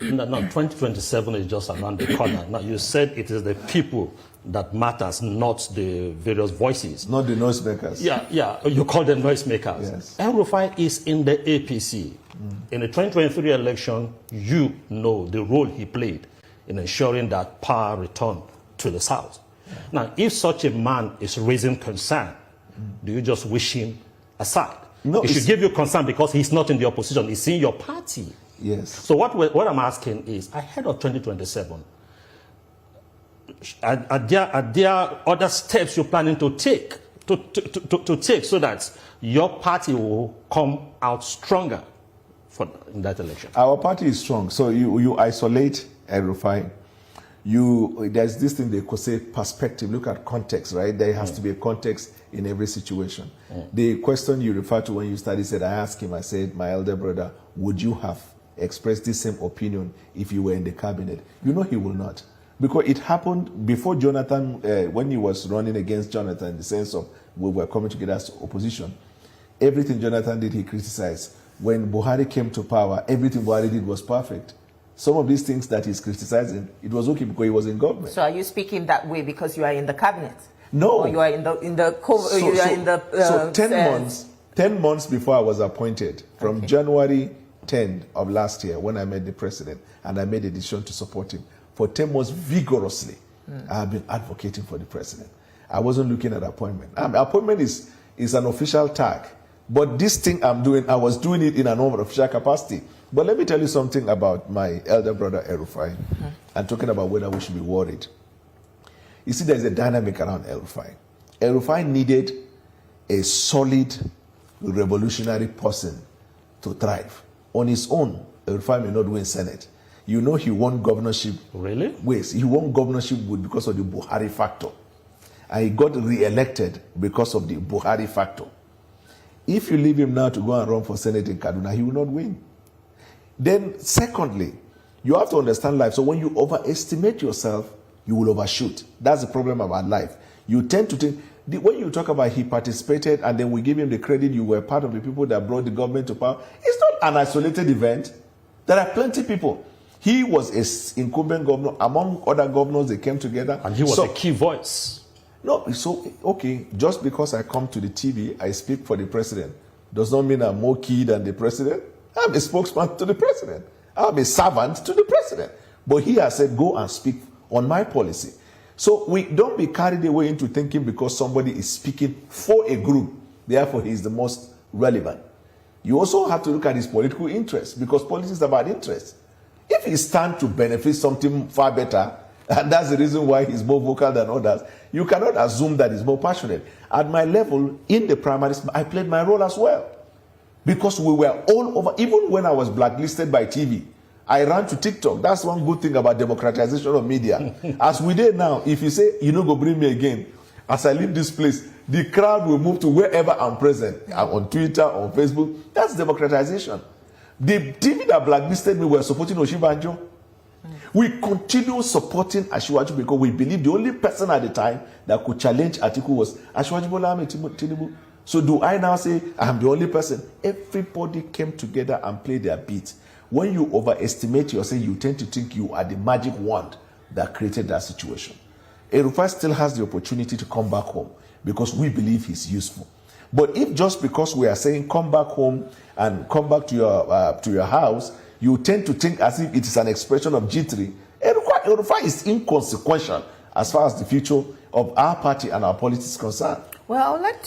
No, 2027 is just around the corner. Now, you said it is the people that matters, not the various voices. Not the noisemakers. Yeah, you call them noisemakers. Yes. El-Rufai is in the APC. In the 2023 election, you know the role he played in ensuring that power returned to the South. Now, if such a man is raising concern, do you just wish him aside? No, he should give you concern because he's not in the opposition. He's in your party. Yes. So what I'm asking is, ahead of 2027, are there other steps you're planning to take so that your party will come out stronger in that election? Our party is strong. So you isolate El-Rufai. There's this thing they could say perspective. Look at context, right? There has to be a context in every situation. The question you referred to when you started said, I asked him, I said, my elder brother, would you have expressed this same opinion if you were in the cabinet? You know he will not. Because it happened before Jonathan, when he was running against Jonathan, in the sense of we were coming together as opposition. Everything Jonathan did, he criticized. When Buhari came to power, everything Buhari did was perfect. Some of these things that he's criticizing, it was okay because he was in government. So are you speaking that way because you are in the cabinet? No. Or you are in the So 10 months before I was appointed, from January 10 of last year, when I met the president, and I made a decision to support him, for 10 months vigorously, I have been advocating for the president. I wasn't looking at appointment. Appointment is an official tag. But this thing I'm doing, I was doing it in an official capacity. But let me tell you something about my elder brother El-Rufai, and talking about whether we should be worried. You see, there's a dynamic around El-Rufai. El-Rufai needed a solid revolutionary person to thrive. On his own, El-Rufai may not win Senate. You know he won governorship. Really? Yes, he won governorship because of the Buhari factor. And he got re-elected because of the Buhari factor. If you leave him now to go and run for Senate in Kaduna, he will not win. Then, secondly, you have to understand life. So when you overestimate yourself, you will overshoot. That's the problem about life. You tend to think, when you talk about he participated and then we give him the credit, you were part of the people that brought the government to power. It's not an isolated event. There are plenty of people. He was an incumbent governor. Among other governors, they came together. And he was a key voice. No, so, okay, just because I come to the TV, I speak for the president, does not mean I'm more key than the president. I'm a spokesman to the president. I'm a servant to the president. But he has said, go and speak on my policy. So we don't be carried away into thinking because somebody is speaking for a group, therefore he is the most relevant. You also have to look at his political interests, because politics is about interest. If he stands to benefit something far better, and that's the reason why he's more vocal than others, you cannot assume that he's more passionate. At my level, in the primaries, I played my role as well. Because we were all over, even when I was blacklisted by TV, I ran to TikTok. That's one good thing about democratization of media. As we did now, if you say, you know, go bring me again, as I leave this place, the crowd will move to wherever I'm present. I'm on Twitter, on Facebook. That's democratization. The TV that blacklisted me were supporting Oshibanjo. We continue supporting Asiwaju because we believe the only person at the time that could challenge Atiku was Asiwaju Bola Ahmed Tinubu. So do I now say I'm the only person? Everybody came together and played their beat. When you overestimate yourself, you tend to think you are the magic wand that created that situation. El-Rufai still has the opportunity to come back home because we believe he's useful. But if just because we are saying come back home and come back to your house, you tend to think as if it is an expression of jittery, El-Rufai is inconsequential as far as the future of our party and our politics is concerned. Well, I would like